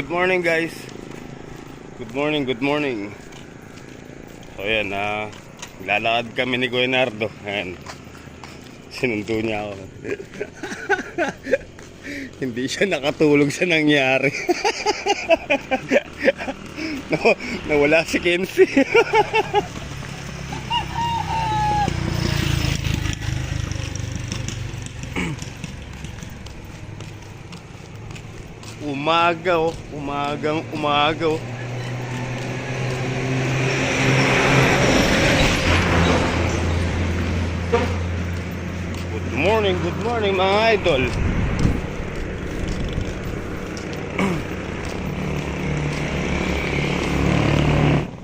Good morning guys. Good morning, good morning. So ayan, lalakad kami ni Guinardo. Ayan, sinundo niya ako. Hindi siya nakatulog sa nangyari. Nawala si Kenzie. Umaga oh, umaga. Oh. Good morning mga idol.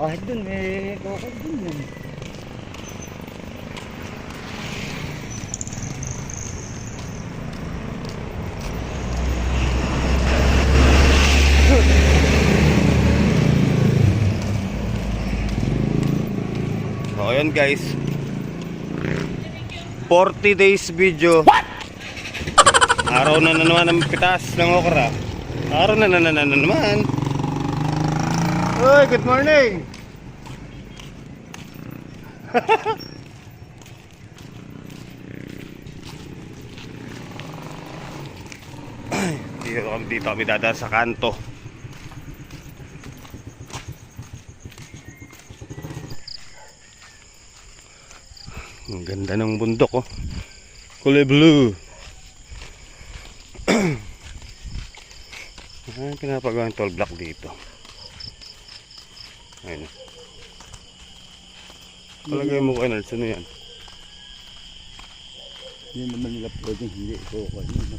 Kahit dun, may kokot dun yun. So ayan guys, 40 days video. What? Araw na naman ang pitas ng okra. Araw na naman. Oy, good morning. Dito kami dadaan sa kanto. Ang ganda ng bundok oh. Kulay blue. Pinapagawa ng toll block dito. Ayun. Palagay mo ko Enards, ano yan? Hindi naman nila pwedeng hindi kokot yun.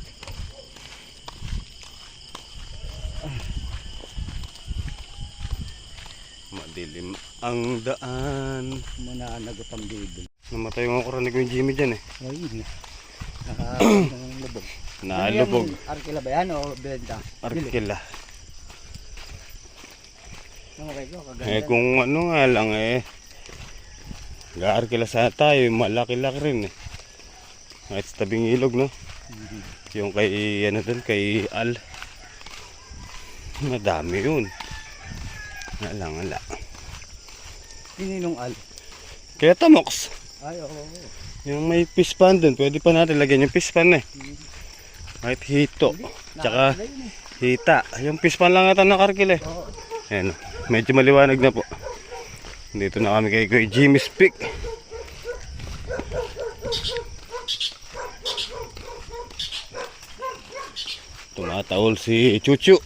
Madilim ang daan. Mananagot ang bibig. Namatay yung okra ni Kuya Jimmy dyan eh. Ayun na. Nakakabot ng lubog. Nalubog. Arkila ba yan o benta? Arkila. Okay ko, kaganda. Eh kung ano nga lang eh. Ga-arkila sana tayo. Malaki-laki rin eh. Kahit sa tabing ilog no. Yung kay ano dun, kay Al. Madami yun. Ala. Pininong al? Kaya tamoks. Ay, oo. Yung may fish pan dun, pwede pa natin lagyan yung fish pan eh. Kahit hito. Tsaka hita. Yung fish pan lang ata nakarkil eh. Ayan, medyo maliwanag na po. Dito na kami kay Kuya Jimmy's Peak. Tumatawol si Chuchu.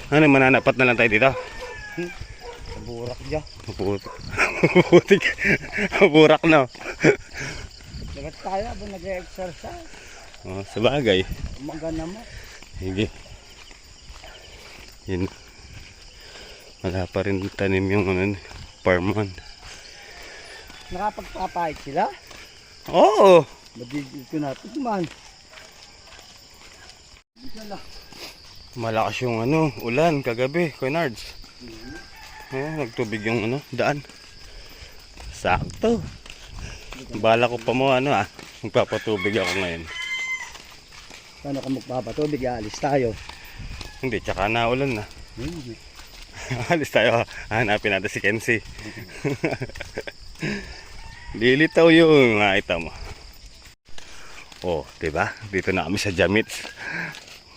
Ano, mananapat na lang tayo dito? Sa burak dyan. Burak na. Dapat tayo habang nag-exercise. Oh, sabagay. Umaga naman. Sige. Yun. Wala pa rin tanim yung ano, farman. Nakapagpapahit sila? Oo. Madidito natin man. Dito na. Malakas yung ano, ulan kagabi, Kuinards. Nagtubig yung ano, daan. Sakto. Bala ko pa mo ano magpapatubig ako ngayon. Paano ka magpapatubig? Alis tayo. Hindi, tsaka na ulan na. Alis tayo, hanapin natin si Kenzie. Lilitaw yung nakita mo. Oh, diba? Dito na kami sa Jamits.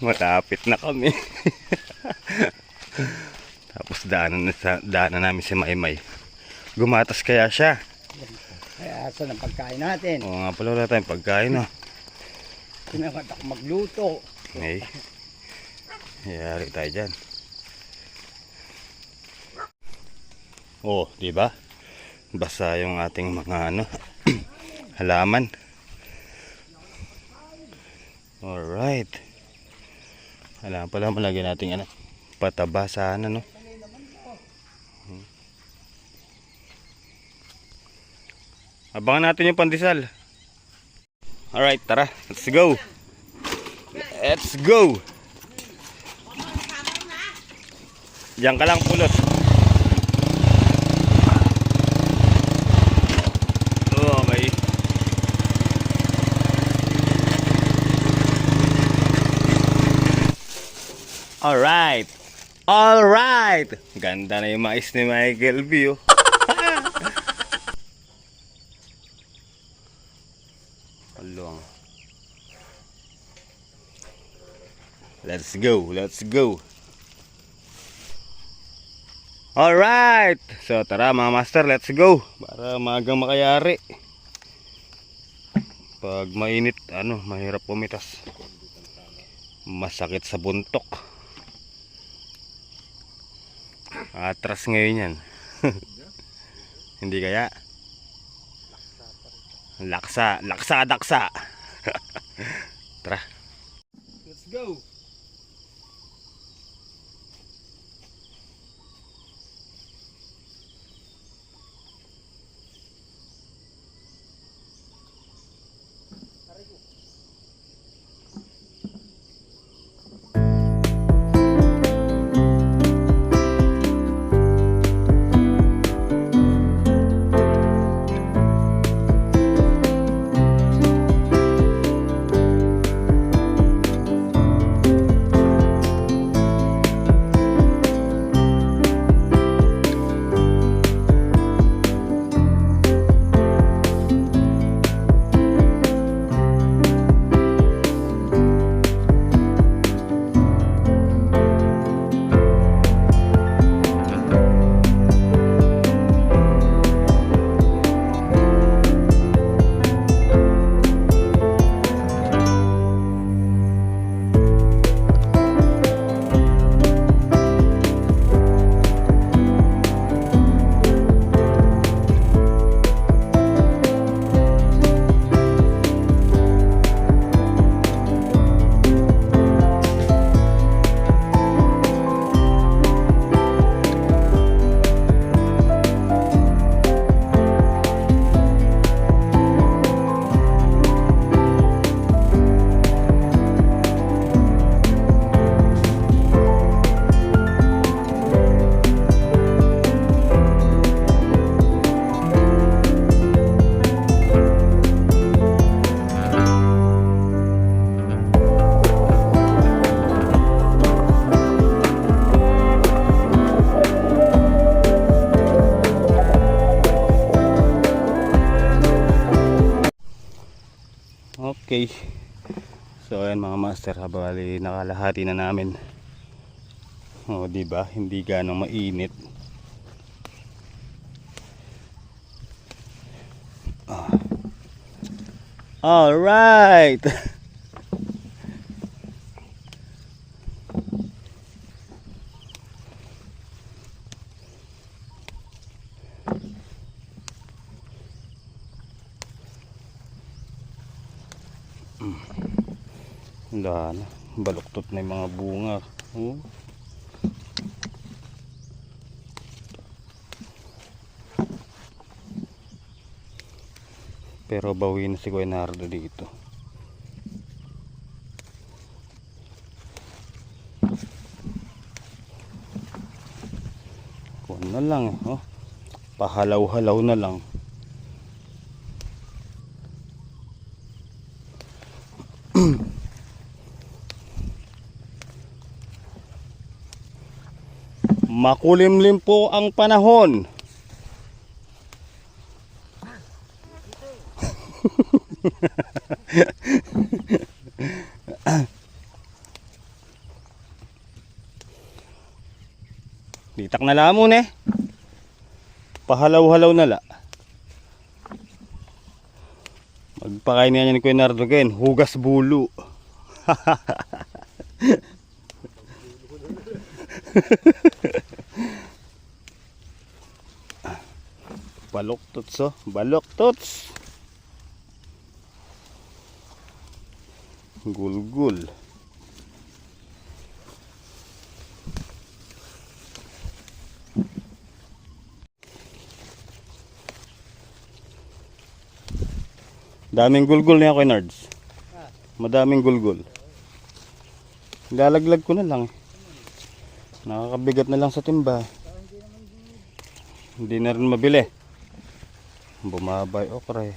Matapit na kami. Tapos daanan namin si Maymay. Gumatas kaya siya. Kaya saan ang pagkain natin? Oo nga pala, wala tayong pagkain no. Kinakat ako magluto. Okay. Yari tayo dyan. Oh, diba? Basa yung ating mga ano halaman. Alright. Alam pala malagyan natin ano, pataba sana no. Abangan natin yung pandesal. Alright, tara, let's go. Let's go. Diyan ka lang pulot. Okay. Alright! Alright! Ganda na yung mais ni Michael B. Oh. Along. Let's go, let's go. Alright! So tara mga master, let's go. Para maagang makayari. Pag mainit, mahirap pumitas. Masakit sa buntok. Atras ngayon yan. Hindi kaya? Laksa, laksa, daksa. Tara. Let's go. Okay. So ayan mga master, habali nakalahati na namin. Oh, di ba? Hindi ganong mainit. All right. Wala na, baluktot na yung mga bunga. Oh. Pero bawi na si Guinardo dito. Kuha na lang eh. Oh. Pahalaw-halaw na lang. Makulimlim po ang panahon. Ditak na lamon eh. Pahalaw-halaw na la. Magpakain niya ni Kuya Nardo again. Hugas bulo. Baloktots oh. Baloktots. Gulgul. Daming gulgul niya Kuya Nards. Madaming gulgul. Lalaglag ko na lang. Nakakabigat na lang sa timba. Hindi na rin mabili. Bumabay okra eh.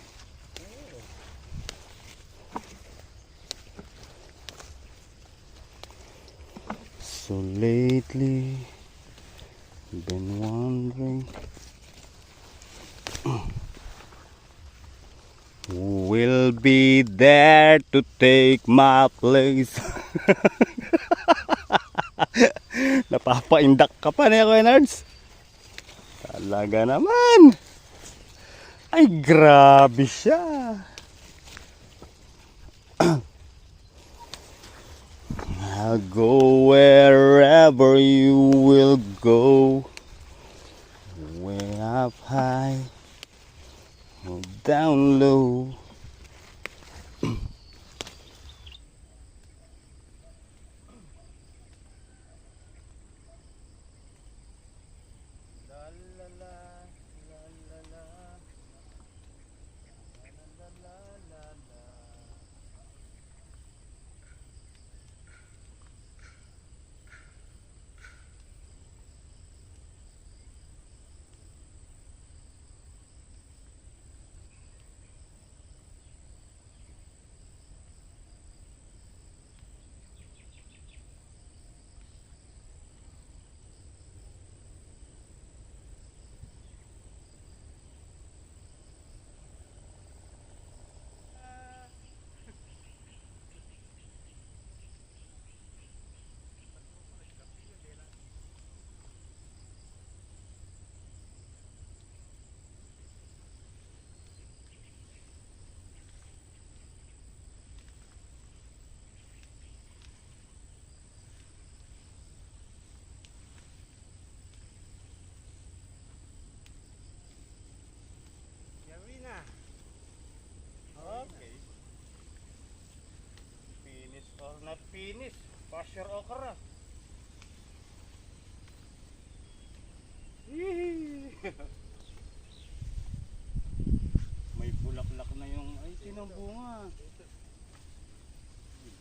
So lately, been wondering who will be there to take my place. Napapaindak ka pa na Kuya Nards. Talaga naman. Ay, grabe siya. I'll go wherever you will go. Way up high or down low. Okay. Finish or not finish? Pass your okra. May bulaklak na yung ay tinang bunga.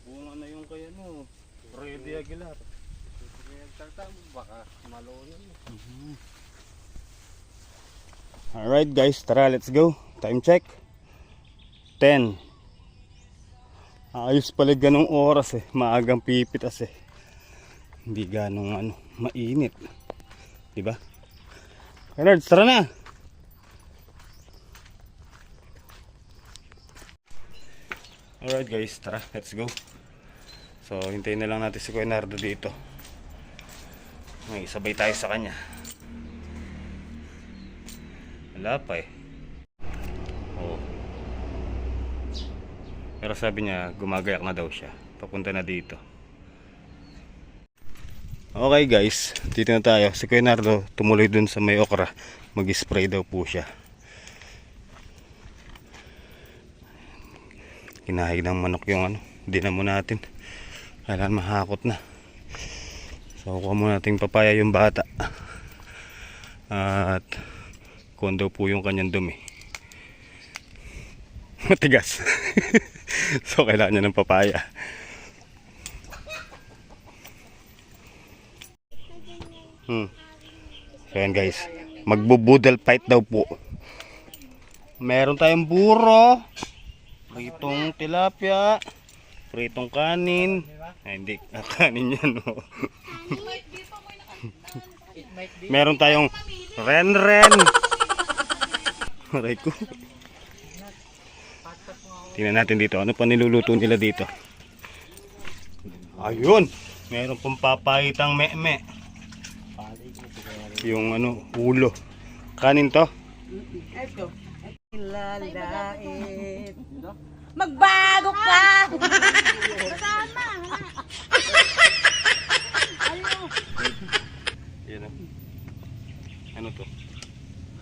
Bunga na yung kaya no. Ready Aguilar. Baka malunin. Alright guys, tara let's go. Time check. 10. Ayos pala ganong oras eh. Maagang pipitas eh. Hindi ganong mainit. Diba? Bernard, tara na! Alright guys, tara, let's go. So, hintayin na lang natin si Kuya Nardo dito. May sabay tayo sa kanya. Wala pa eh. Oh. Pero sabi niya, gumagayak na daw siya. Papunta na dito. Okay guys, dito na tayo. Si Kuya Nardo tumuloy dun sa may okra. Mag-spray daw po siya. Kinahig ng manok yung dinamo natin. Kailangan mahakot na. So kuha muna natin papaya yung bata. At kondo po yung kanyang dumi. Matigas. So kailangan niya ng papaya. So yan guys, magbubudal fight daw po. Meron tayong buro, pritong tilapia, pritong kanin. Ay, hindi, kanin yan no. Meron tayong ren-ren. Aray ko. Tingnan natin dito, ano pa niluluto nila dito. Ayun, meron pong papayitang me-me. Yung ulo. Kanin to? Ito. Lalait. Magbago ka! Kasama! Yan. Ano to?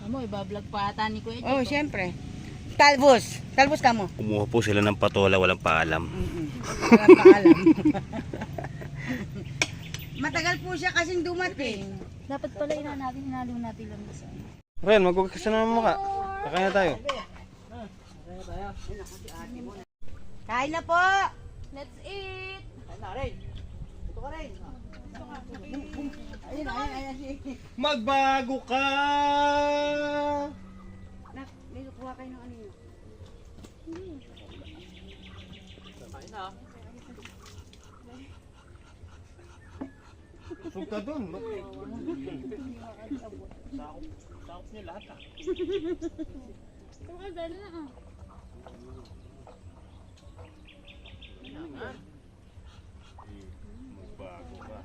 Amo, ibablog pa ata ni Kuya. Oh, siyempre. Talbos. Talbos ka mo. Kumuha po sila ng patola, walang paalam. Walang paalam. Matagal po siya kasing dumating. Dapat pala hinalo natin lang sa Ren, maghugas ka naman mukha. Kakain na tayo. Kain na po. Let's eat! Ayun. Magbago ka! Nak, may kukuha kayo ng ano yun. Busog ka dun. Sakop niya lahat ah. Dali na ah. Magbago ka.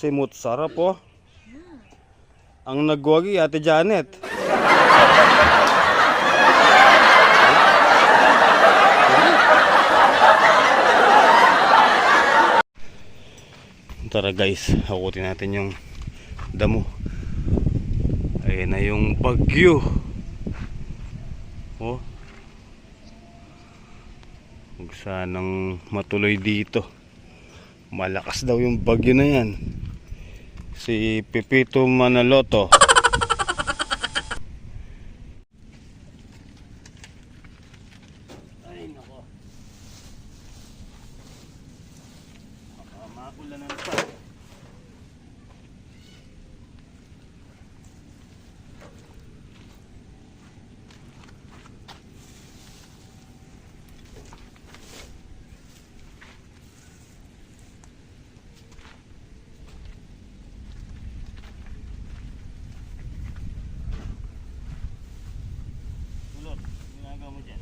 Simut sarap oh. Ang nagwagi Ate Janet. Tara guys, hakutin natin yung damo. Ayan na yung bagyo. Oh. Huwag sanang matuloy dito. Malakas daw yung bagyo na yan. Si Pipito Manaloto. Ay nako. Baka maulanan pa. Ulot, ginagawa mo dyan.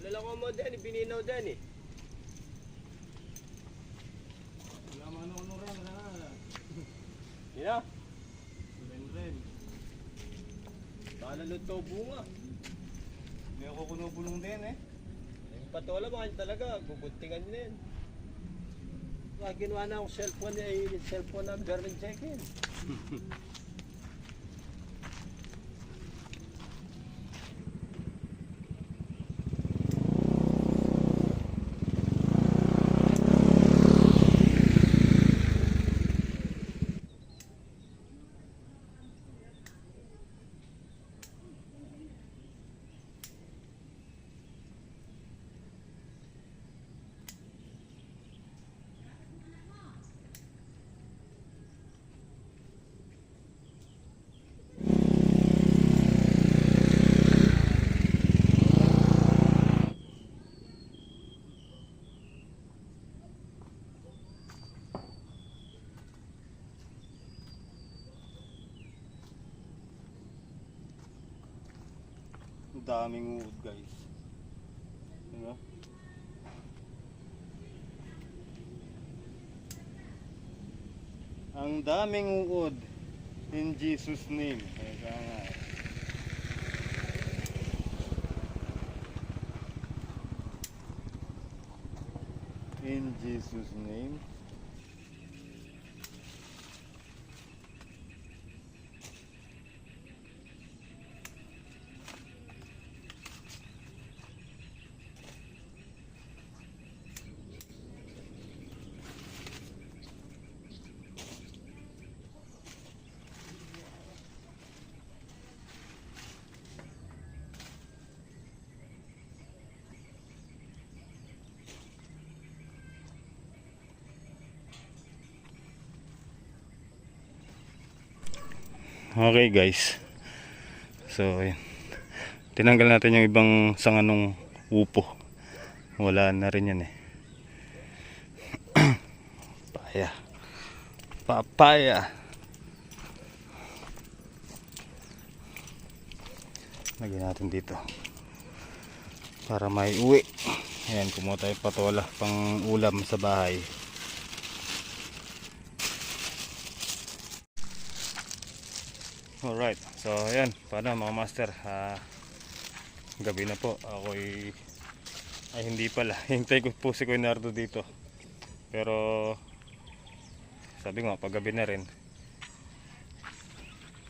Dala ko mo din, bininaw din eh. Wala mo ano rin ha. Yeah. Ren. Baka naluto bunga. Hindi ako kunubulong din eh. Yung patola mga talaga, bubuntingan din. Ginawa na akong cellphone na Berlin check-in. Ang daming uod guys. Diba? Ang daming uod. In Jesus name. Kaya nga. In Jesus name. Okay guys. So ayan. Tinanggal natin yung ibang sanga nung upo. Wala na rin yan eh. Papaya. Papaya. Lagyan natin dito. Para may uwi. Ayan, kumuha tayo patola pang ulam sa bahay. Alright, so ayan, paano mga master, gabi na po, ay hindi pala, hintay ko po si Kuya Nardo dito, pero sabi ko pag gabi na rin,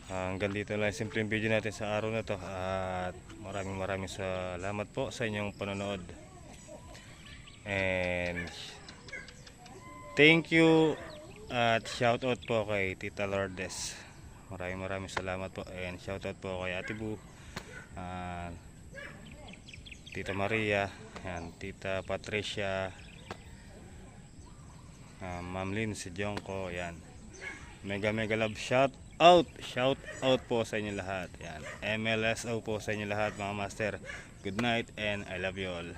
hanggang dito lang simpleng video natin sa araw na to, at maraming salamat po sa inyong panonood, and thank you, at shout out po kay Tita Lourdes. Maraming salamat po, and shoutout po kay Ate Bu, Tita Maria, and Tita Patricia, Ma'am Lynn, si Jongko, yan. Mega love shout out po sa inyo lahat. Yan. MLSO po sa inyo lahat mga master. Good night and I love you all.